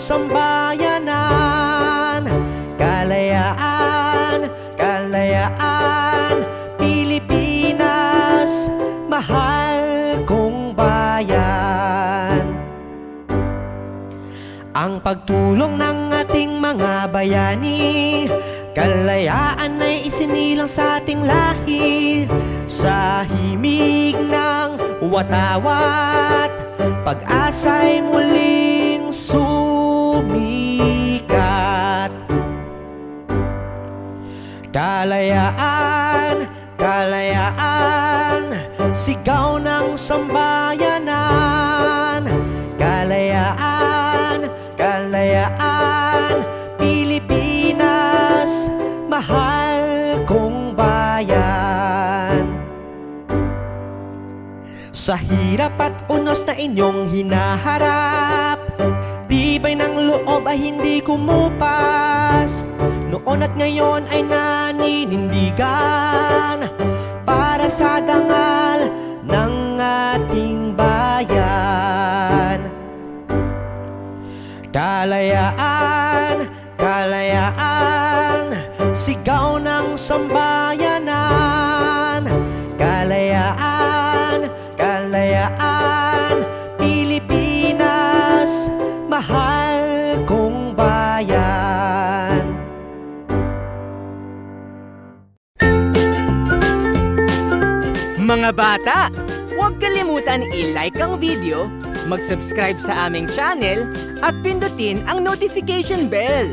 sambayanan. Kalayaan, kalayaan, Pilipinas, mahal kong bayan. Ang pagtulong ng ating mga bayani, kalayaan ay isinilang sa ating lahi. Sa himig ng watawat, pag-asa'y muling sumikat. Kalayaan, kalayaan, sigaw ng sambayanan. Kalayaan, kalayaan, Pilipinas, mahal kong bayan. Sa hirap at unos na inyong hinaharap, tibay ng loob ay hindi kumupas. Noon at ngayon ay naninindigan para sa dangal ng ating bayan. Kalayaan, kalayaan, sigaw ng sambayanan. Kalayaan, kalayaan, Pilipinas, mahal kong bayan. Mga bata, huwag kalimutan i-like ang video, mag-subscribe sa aming channel, at pindutin ang notification bell.